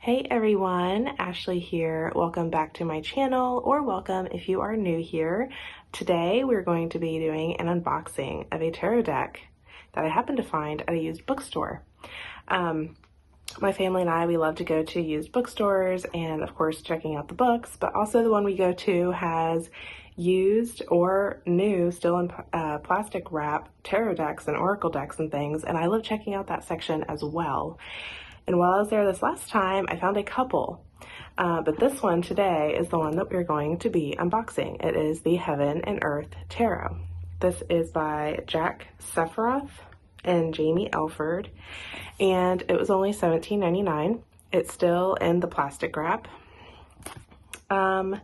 Hey everyone, Ashley here. Welcome back to my channel, or welcome if you are new here. Today we're going to be doing an unboxing of a tarot deck that I happened to find at a used bookstore. My family and I, we love to go to used bookstores and of course checking out the books, but also the one we go to has used or new, still in plastic wrap, tarot decks and oracle decks and things, and I love checking out that section as well. And while I was there this last time, I found a couple, but this one today is the one that we're going to be unboxing. It is the Heaven and Earth Tarot. This is by Sephiroth and Jaime Elford, and it was only $17.99. It's still in the plastic wrap. And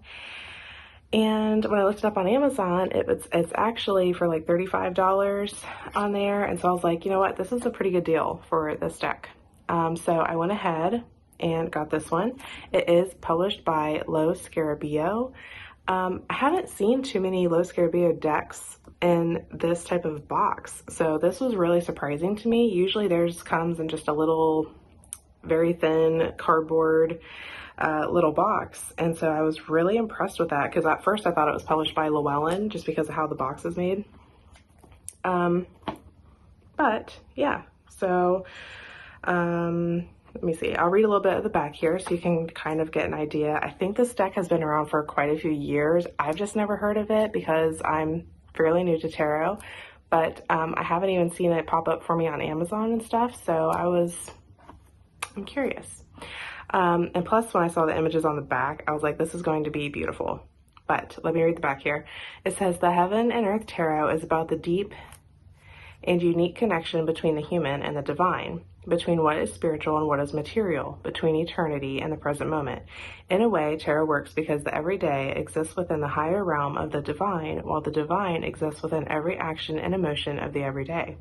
when I looked it up on Amazon, it's actually for like $35 on there, and so I was like, you know what, this is a pretty good deal for this deck. So I went ahead and got this one. It is published by Lo Scarabeo. I haven't seen too many Lo Scarabeo decks in this type of box, so this was really surprising to me. Usually theirs comes in just a little, very thin cardboard little box, and so I was really impressed with that, because at first I thought it was published by Llewellyn just because of how the box is made. But yeah, so let me see. I'll read a little bit of the back here so you can kind of get an idea. I think this deck has been around for quite a few years. I've just never heard of it because I'm fairly new to tarot, but I haven't even seen it pop up for me on Amazon and stuff, so I'm curious. And plus, when I saw the images on the back, I was like, this is going to be beautiful. But let me read the back here. It says, the Heaven and Earth Tarot is about the deep and unique connection between the human and the divine, between what is spiritual and what is material, between eternity and the present moment. In a way, tarot works because the everyday exists within the higher realm of the divine, while the divine exists within every action and emotion of the everyday.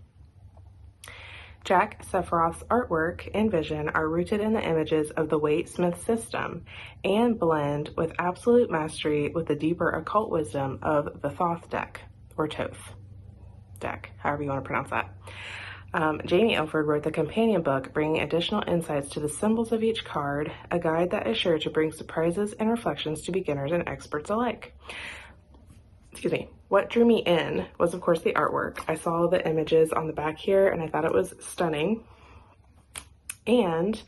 Jack Sephiroth's artwork and vision are rooted in the images of the Waite-Smith system and blend with absolute mastery with the deeper occult wisdom of the Thoth deck, or Thoth deck, however you want to pronounce that. Jaime Elford wrote the companion book, bringing additional insights to the symbols of each card, a guide that is sure to bring surprises and reflections to beginners and experts alike. Excuse me. What drew me in was, of course, the artwork. I saw the images on the back here, and I thought it was stunning. And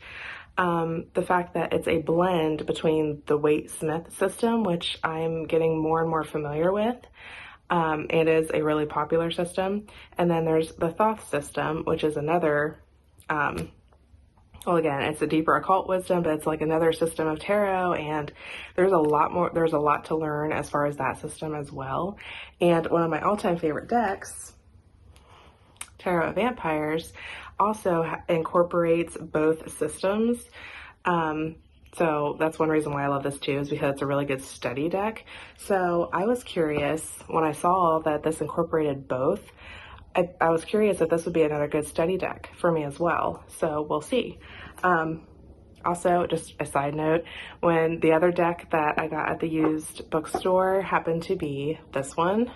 the fact that it's a blend between the Waite-Smith system, which I'm getting more and more familiar with. It is a really popular system. And then there's the Thoth system, which is another, well, again, it's a deeper occult wisdom, but it's like another system of tarot, and there's a lot to learn as far as that system as well. And one of my all-time favorite decks, Tarot of Vampires, also incorporates both systems. So that's one reason why I love this too, is because it's a really good study deck. So I was curious when I saw that this incorporated both. I was curious if this would be another good study deck for me as well. So we'll see. Also, just a side note, when the other deck that I got at the used bookstore happened to be this one,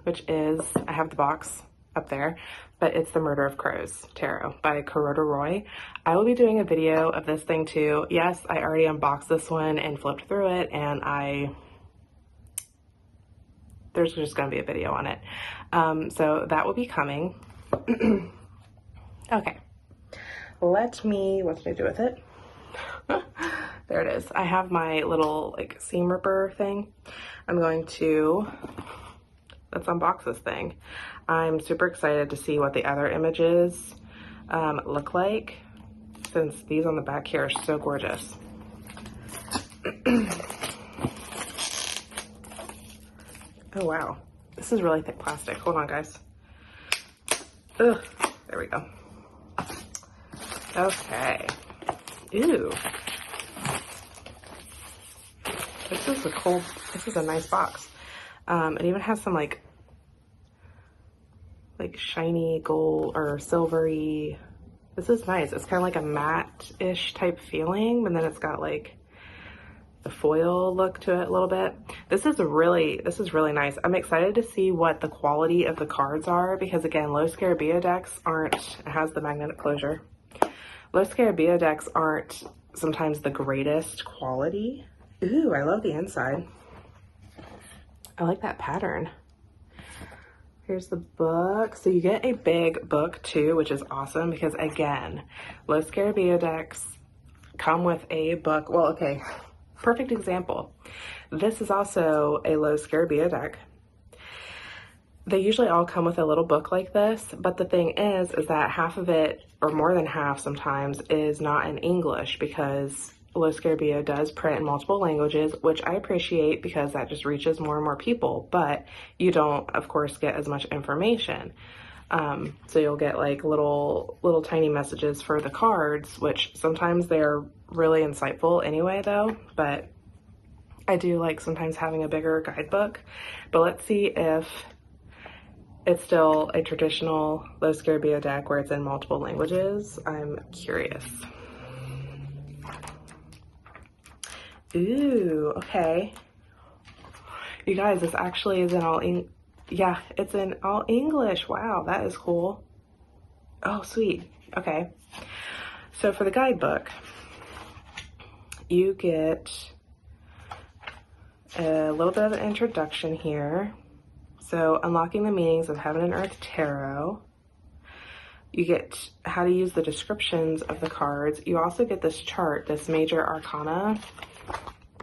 which is, I have the box up there, but it's the Murder of Crows Tarot by Corota Roy. I will be doing a video of this thing too. Yes, I already unboxed this one and flipped through it, and there's just going to be a video on it. So that will be coming. Okay. What did I do with it? There it is. I have my little like seam ripper thing. Let's unbox this thing. I'm super excited to see what the other images look like, since these on the back here are so gorgeous. Oh wow, this is really thick plastic. Hold on, guys. Ugh, there we go. Okay. Ew. This is a nice box. It even has some like shiny gold or silvery. This is nice. It's kind of like a matte-ish type feeling, but then it's got like the foil look to it a little bit. This is really nice. I'm excited to see what the quality of the cards are, because again, Lo Scarabeo decks aren't, it has the magnetic closure. Lo Scarabeo decks aren't sometimes the greatest quality. Ooh, I love the inside. I like that pattern. Here's the book. So you get a big book too, which is awesome because again, low Scarabeo decks come with a book. Well, okay, perfect example. This is also a low Scarabeo deck. They usually all come with a little book like this, but the thing is that half of it, or more than half sometimes, is not in English because Low Scarabeo does print in multiple languages, which I appreciate because that just reaches more and more people, but you don't, of course, get as much information. So you'll get like little tiny messages for the cards, which sometimes they're really insightful anyway though, but I do like sometimes having a bigger guidebook. But let's see if it's still a traditional Low Scarabeo deck where it's in multiple languages. I'm curious. Ooh, okay. You guys, this actually is in all yeah, it's in all English. Wow, that is cool. Oh, sweet. Okay. So for the guidebook, you get a little bit of an introduction here. So unlocking the meanings of Heaven and Earth Tarot. You get how to use the descriptions of the cards. You also get this chart, this Major Arcana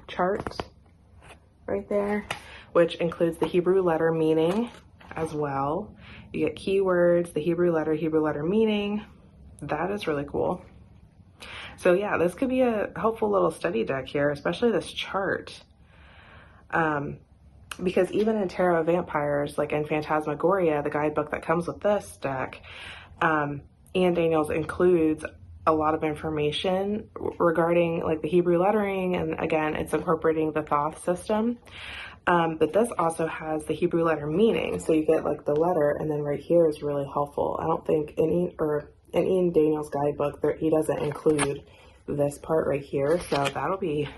chart right there, which includes the Hebrew letter meaning as well. You get keywords, the Hebrew letter meaning. That is really cool. So yeah, this could be a helpful little study deck here, especially this chart. Because even in Tarot of Vampires, like in Phantasmagoria, the guidebook that comes with this deck, Ian Daniels includes a lot of information regarding like the Hebrew lettering, and again, it's incorporating the Thoth system. But this also has the Hebrew letter meaning, so you get like the letter, and then right here is really helpful. I don't think in Ian Daniels' guidebook he doesn't include this part right here, so that'll be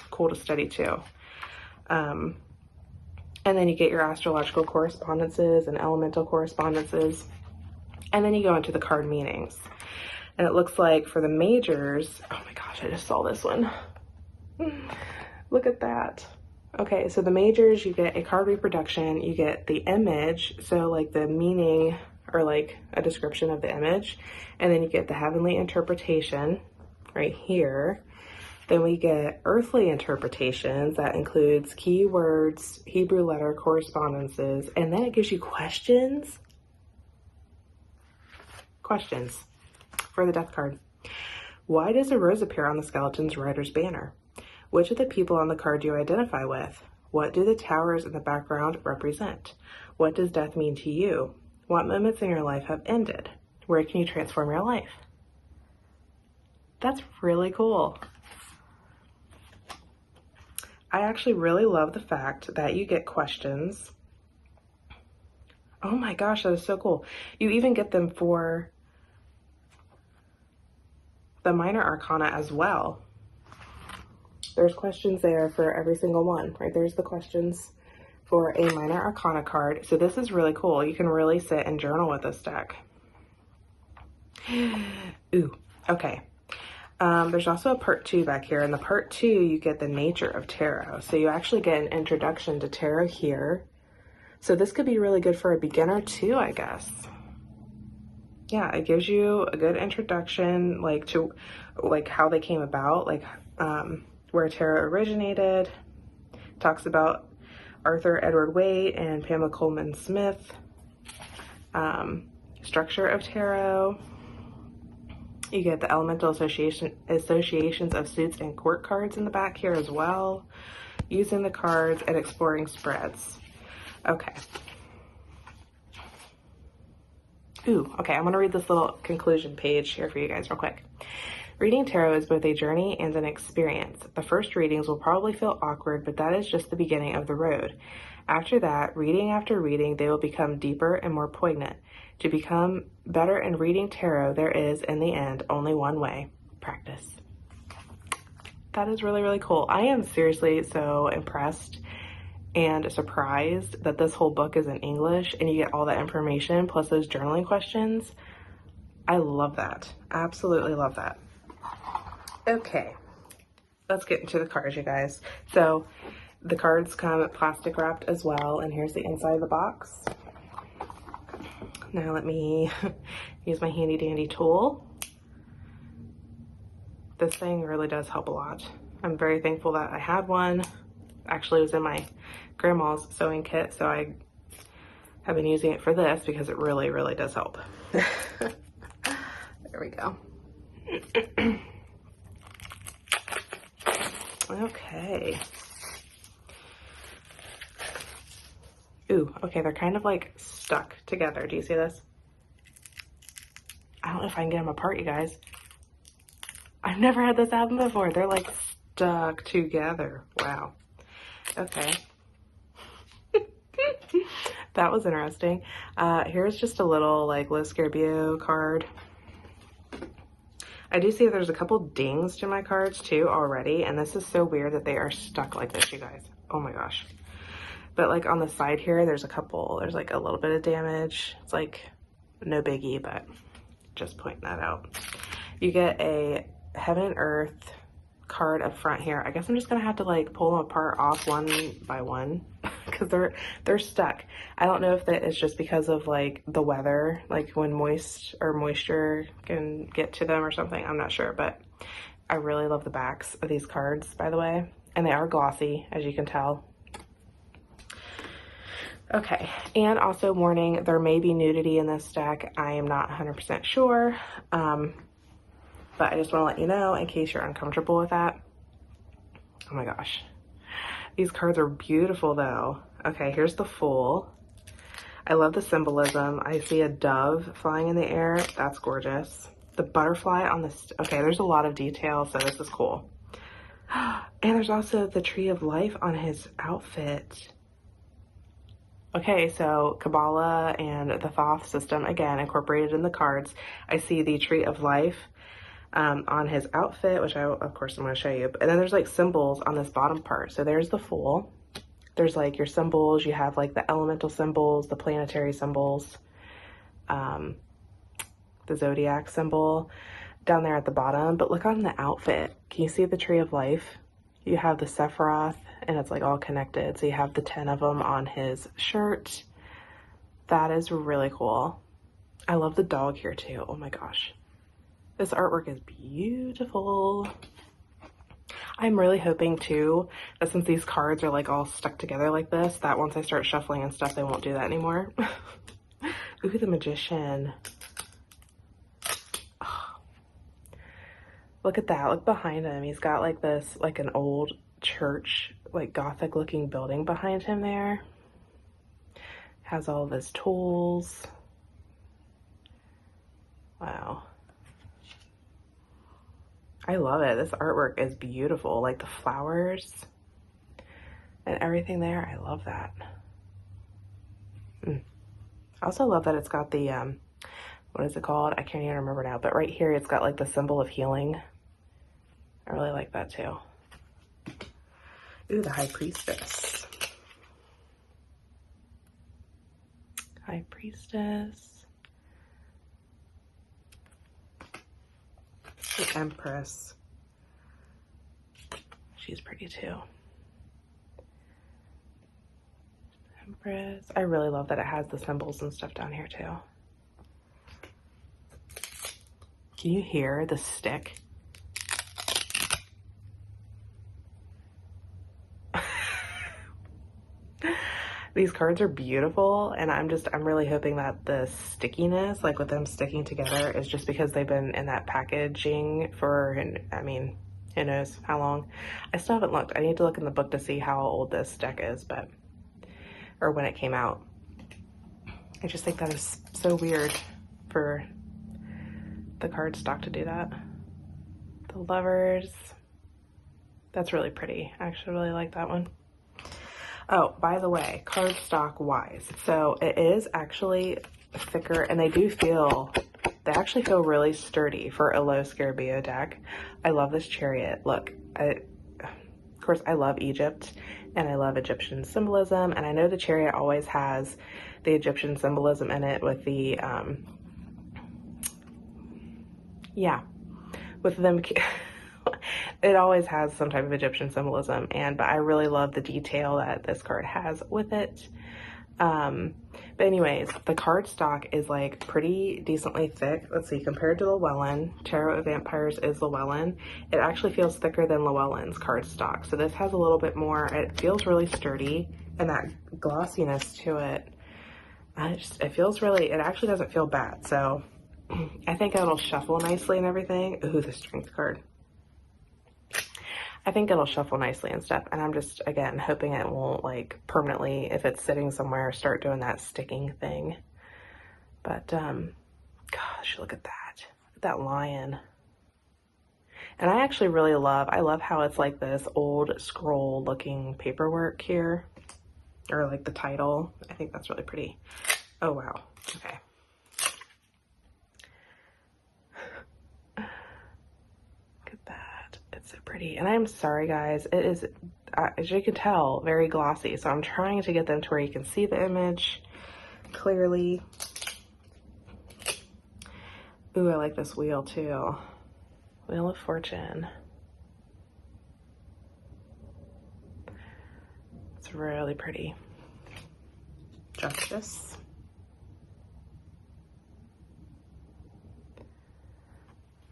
cool to study too. And then you get your astrological correspondences and elemental correspondences, and then you go into the card meanings. And it looks like for the majors, oh my gosh, I just saw this one. Look at that. Okay, so the majors, you get a card reproduction, you get the image, so like the meaning or like a description of the image, and then you get the heavenly interpretation right here. Then we get earthly interpretations, that includes keywords, Hebrew letter correspondences, and then it gives you questions. Questions for the death card. Why does a rose appear on the skeleton's rider's banner? Which of the people on the card do you identify with? What do the towers in the background represent? What does death mean to you? What moments in your life have ended? Where can you transform your life? That's really cool. I actually really love the fact that you get questions. Oh my gosh, that is so cool. You even get them for the minor arcana as well. There's questions there for every single one, right? There's the questions for a minor arcana card. So this is really cool. You can really sit and journal with this deck. Ooh, okay. There's also a part 2 back here. In the part 2, you get the nature of tarot. So you actually get an introduction to tarot here. So this could be really good for a beginner too, I guess. Yeah, it gives you a good introduction, like to like how they came about, like where tarot originated. Talks about Arthur Edward Waite and Pamela Coleman Smith. Structure of tarot. You get the elemental associations of suits and court cards in the back here as well. Using the cards and exploring spreads. Okay. Ooh, okay, I'm gonna read this little conclusion page here for you guys real quick. Reading tarot is both a journey and an experience. The first readings will probably feel awkward, but that is just the beginning of the road. After that, reading after reading, they will become deeper and more poignant. To become better in reading tarot, there is, in the end, only one way: practice. That is really, really cool. I am seriously so impressed and surprised that this whole book is in English and you get all that information plus those journaling questions. I love that. Absolutely love that. Okay, let's get into the cards, you guys. So the cards come plastic wrapped as well, and here's the inside of the box. Now let me use my handy dandy tool. This thing really does help a lot. I'm very thankful that I had one. Actually, it was in my grandma's sewing kit, so I have been using it for this because it really, really does help. There we go. Okay. Ooh, okay, they're kind of like stuck together. Do you see this? I don't know if I can get them apart, you guys. I've never had this happen before. They're like stuck together. Wow. Okay. That was interesting. Here's just a little like Lo Scarabeo card. I do see there's a couple dings to my cards too already, and this is so weird that they are stuck like this, you guys. Oh my gosh. But like on the side here, there's like a little bit of damage. It's like no biggie, but just pointing that out. You get a Heaven and Earth card up front here. I guess I'm just gonna have to like pull them apart off one by one because they're stuck. I don't know if that is just because of like the weather, like when moisture can get to them or something. I'm not sure, but I really love the backs of these cards, by the way, and they are glossy, as you can tell. Okay, and also warning, there may be nudity in this deck. I am not 100% sure, but I just want to let you know in case you're uncomfortable with that. Oh my gosh. These cards are beautiful though. Okay, here's the Fool. I love the symbolism. I see a dove flying in the air. That's gorgeous. The butterfly on this. Okay, there's a lot of detail, so this is cool. And there's also the Tree of Life on his outfit. Okay, so Kabbalah and the Thoth system, again, incorporated in the cards. I see the Tree of Life on his outfit, which of course I'm going to show you. And then there's like symbols on this bottom part. So there's the Fool. There's like your symbols. You have like the elemental symbols, the planetary symbols, the zodiac symbol down there at the bottom. But look on the outfit. Can you see the Tree of Life? You have the Sephiroth, and it's like all connected. So you have the 10 of them on his shirt. That is really cool. I love the dog here too. Oh my gosh. This artwork is beautiful. I'm really hoping too that since these cards are like all stuck together like this, that once I start shuffling and stuff, they won't do that anymore. Ooh, the Magician. Oh. Look at that. Look behind him. He's got like this, like an old church, like Gothic looking building behind him there. Has all of his tools. Wow. I love it. This artwork is beautiful. Like the flowers and everything there. I love that. I also love that it's got the, what is it called? I can't even remember now, but right here it's got like the symbol of healing. I really like that too. Ooh, the High Priestess. High Priestess. The Empress. She's pretty too. Empress. I really love that it has the symbols and stuff down here too. Can you hear the stick? These cards are beautiful, and I'm really hoping that the stickiness, like with them sticking together, is just because they've been in that packaging for, I mean, who knows how long. I still haven't looked. I need to look in the book to see how old this deck is, or when it came out. I just think that is so weird for the cardstock to do that. The Lovers. That's really pretty. I actually really like that one. Oh, by the way, cardstock wise, so it is actually thicker, and they actually feel really sturdy for a Lo Scarabeo deck. I love this Chariot. Look, of course I love Egypt, and I love Egyptian symbolism, and I know the Chariot always has the Egyptian symbolism in it with the, with them, It always has some type of Egyptian symbolism, but I really love the detail that this card has with it. But anyways, the card stock is like pretty decently thick. Let's see, compared to Llewellyn, Tarot of Vampires is Llewellyn. It actually feels thicker than Llewellyn's card stock. So this has a little bit more, it feels really sturdy, and that glossiness to it, it feels really, it actually doesn't feel bad. So I think it'll shuffle nicely and everything. Ooh, the strength card. I think it'll shuffle nicely and stuff, and I'm just, again, hoping it won't, like, permanently, if it's sitting somewhere, start doing that sticking thing. But, gosh, look at that. Look at that lion. And I actually really I love how it's like this old scroll-looking paperwork here, or like the title. I think that's really pretty. Oh, wow. Okay. It's so pretty. And I'm sorry, guys. It is, as you can tell, very glossy. So I'm trying to get them to where you can see the image clearly. Ooh, I like this wheel too. Wheel of Fortune. It's really pretty. Justice.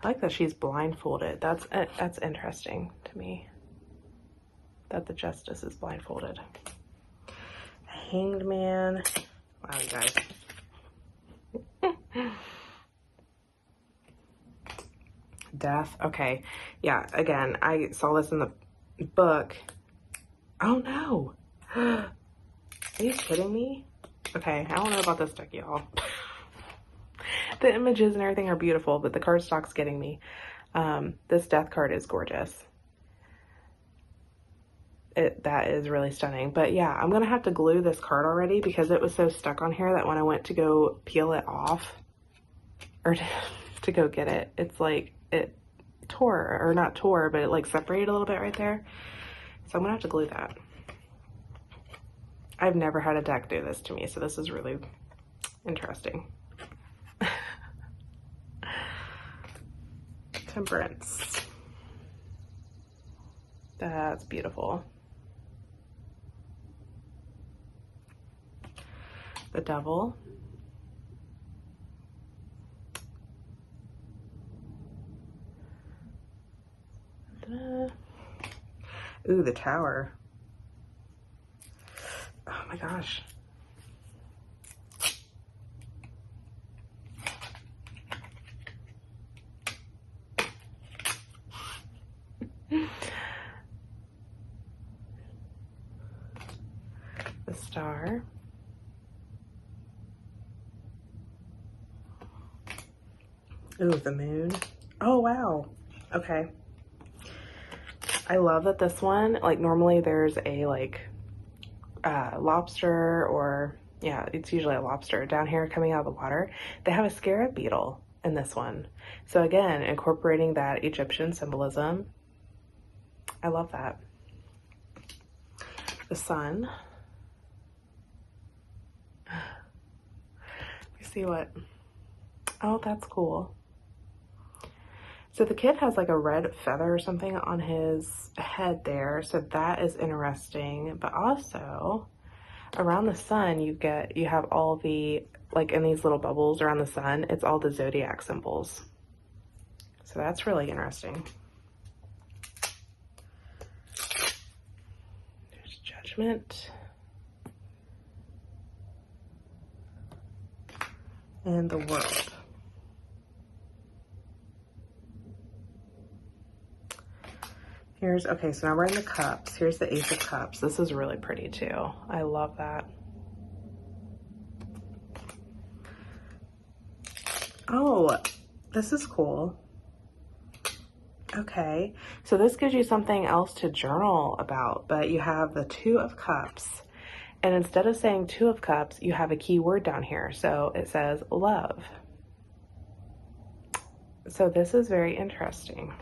I like that she's blindfolded. That's interesting to me, that the Justice is blindfolded. Hanged Man. Wow, you guys. Death. Okay. Yeah, again, I saw this in the book. Oh, no. Are you kidding me? Okay, I don't know about this deck, y'all. The images and everything are beautiful, but the card stock's getting me. This death card is gorgeous. That is really stunning. But yeah, I'm going to have to glue this card already because it was so stuck on here that when I went to go peel it off, or to go get it, it's like it tore, or not tore, but it like separated a little bit right there. So I'm going to have to glue that. I've never had a deck do this to me, so this is really interesting. Temperance. That's beautiful. The Devil. Ooh, the Tower. Oh my gosh. The Star. Ooh, the Moon. Oh, wow. Okay. I love that this one, like normally there's a like lobster, or yeah, it's usually a lobster down here coming out of the water. They have a scarab beetle in this one. So again, incorporating that Egyptian symbolism. I love that. The Sun. Let me see what, oh, that's cool. So the kid has like a red feather or something on his head there. So that is interesting. But also around the sun, you have all the, like in these little bubbles around the sun, it's all the zodiac symbols. So that's really interesting. There's Judgment. And the World. Here's, okay, so now we're in the cups. Here's the Ace of Cups. This is really pretty too. I love that. Oh, this is cool. Okay, so this gives you something else to journal about, but you have the Two of Cups. And instead of saying Two of Cups, you have a key word down here. So it says love. So this is very interesting.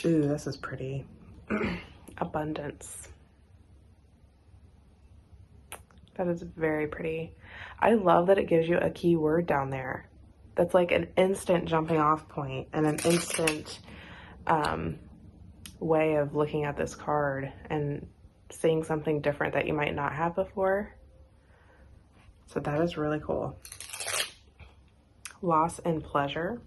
Ooh, this is pretty. Abundance. That is very pretty. I love that it gives you a key word down there. That's like an instant jumping off point and an instant way of looking at this card and seeing something different that you might not have before. So that is really cool. Loss and pleasure.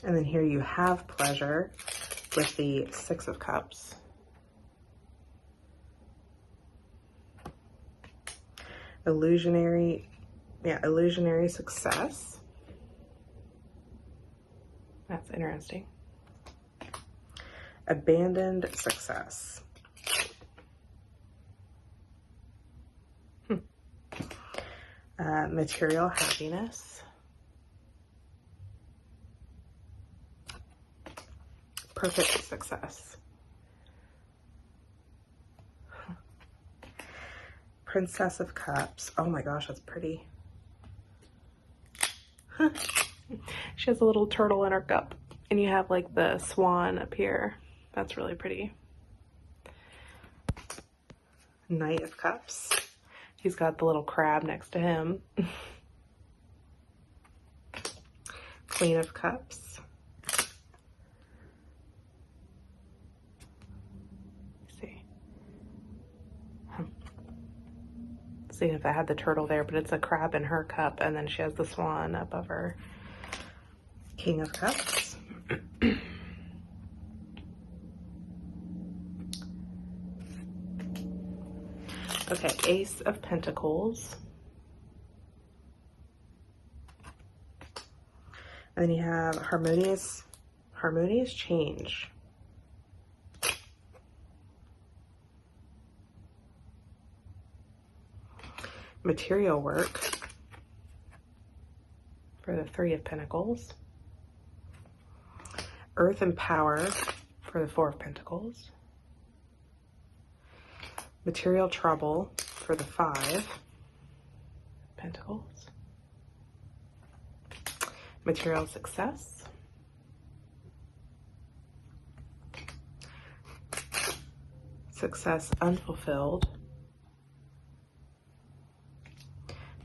And then here you have pleasure with the Six of Cups. Illusionary success. That's interesting. Abandoned success. Material happiness. Perfect success. Princess of Cups. Oh my gosh, that's pretty. She has a little turtle in her cup, and you have like the swan up here. That's really pretty. Knight of Cups. He's got the little crab next to him. Queen of Cups. Let's see. Seeing if I had the turtle there, but it's a crab in her cup, and then she has the swan above her. King of Cups. Okay, Ace of Pentacles. And then you have harmonious change. Material work for the Three of Pentacles. Earth and power for the Four of Pentacles. Material trouble for the Five of Pentacles. Material success. Success unfulfilled.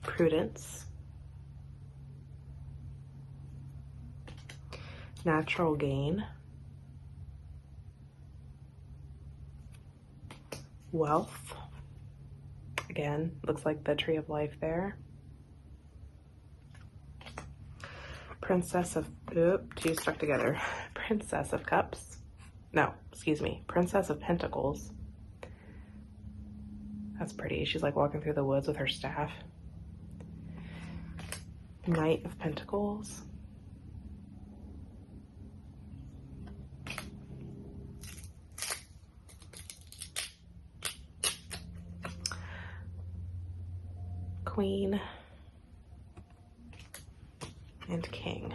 Prudence. Natural gain. Wealth. Again, looks like the Tree of Life there. Princess of, two stuck together. Princess of Cups. No, excuse me. Princess of Pentacles. That's pretty. She's like walking through the woods with her staff. Knight of Pentacles. Queen and King.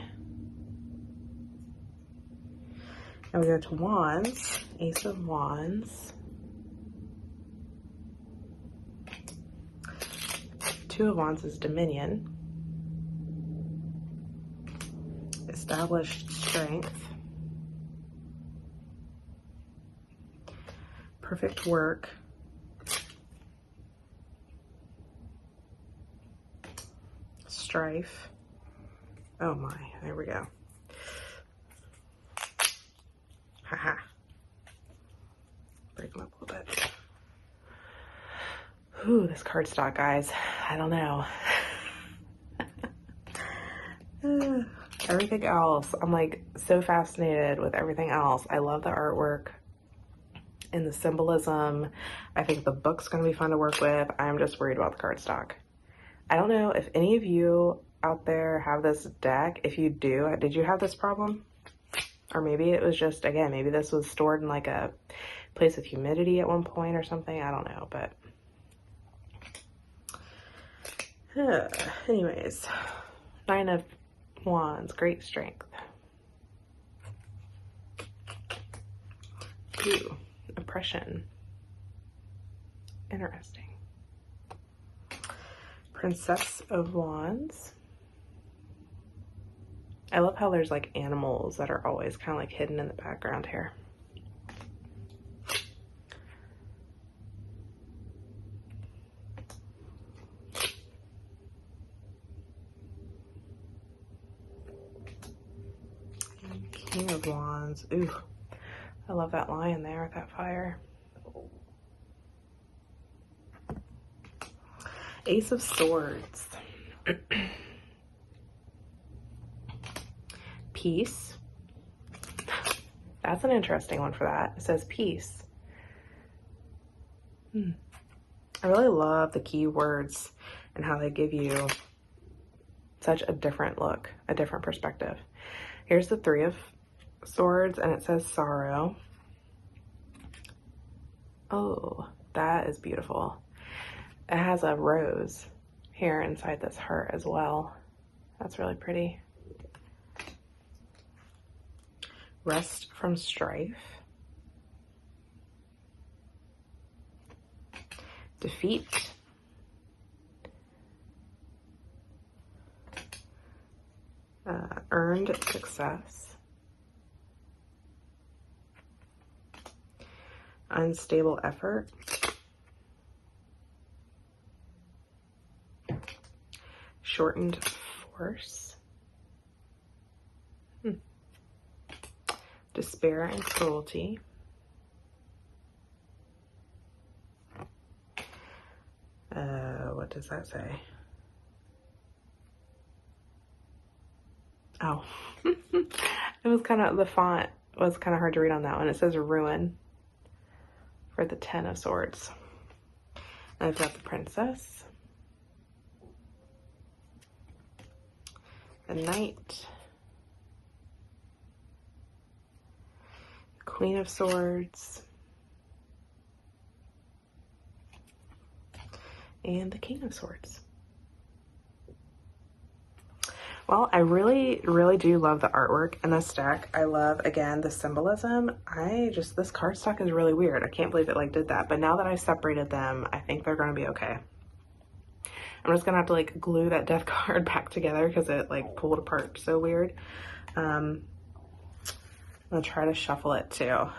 Now we go to Wands, Ace of Wands. Two of Wands is Dominion. Established strength. Perfect work. Strife. Oh my, there we go. Haha. Break them up a little bit. Ooh, this cardstock, guys. I don't know. Everything else, I'm like so fascinated with everything else. I love the artwork and the symbolism. I think the book's going to be fun to work with. I'm just worried about the cardstock. I don't know if any of you out there have this deck. If you do, did you have this problem? Or maybe it was just, again, maybe this was stored in like a place with humidity at one point or something. I don't know, but anyways, Nine of Wands, great strength. Ooh, oppression. Interesting. Princess of Wands. I love how there's like animals that are always kind of like hidden in the background here. King of Wands. Ooh, I love that lion there with that fire. Ace of Swords. Peace. That's an interesting one for that. It says peace. I really love the keywords and how they give you such a different look, a different perspective. Here's the Three of Swords, and it says sorrow. Oh, that is beautiful. It has a rose here inside this heart as well. That's really pretty. Rest from strife. Defeat. Earned success. Unstable effort. Shortened force. Despair and cruelty. What does that say? Oh, it was kind of, the font was kind of hard to read on that one. It says ruin for the Ten of Swords. And I've got the Princess, the Knight, Queen of Swords, and the King of Swords. Well, I really, really do love the artwork in this deck. I love, again, the symbolism. This cardstock is really weird. I can't believe it like did that. But now that I separated them, I think they're going to be okay. I'm just going to have to like glue that death card back together because it like pulled apart so weird. I'm going to try to shuffle it too.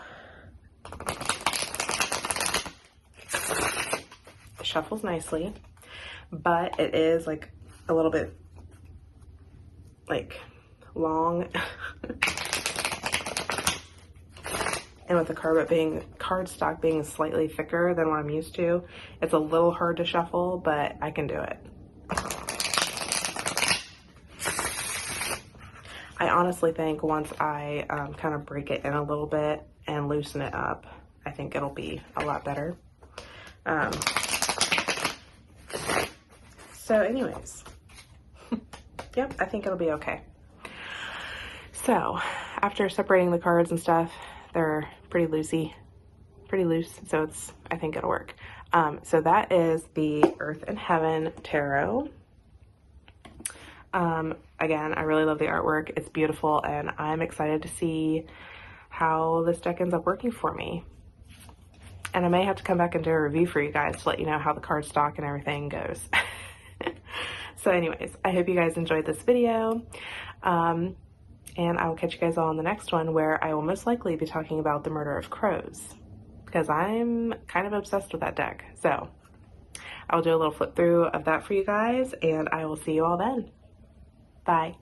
It shuffles nicely, but it is like a little bit like long. And with the cardstock being slightly thicker than what I'm used to, it's a little hard to shuffle, but I can do it. I honestly think once I kind of break it in a little bit and loosen it up, I think it'll be a lot better. So anyways, yep, I think it'll be okay. So after separating the cards and stuff, they're pretty loose, so I think it'll work. So that is the Earth and Heaven Tarot. Again, I really love the artwork. It's beautiful, and I'm excited to see how this deck ends up working for me. And I may have to come back and do a review for you guys to let you know how the cardstock and everything goes. So anyways, I hope you guys enjoyed this video. And I will catch you guys all in the next one, where I will most likely be talking about the Murder of Crows, because I'm kind of obsessed with that deck. So I'll do a little flip through of that for you guys, and I will see you all then. Bye.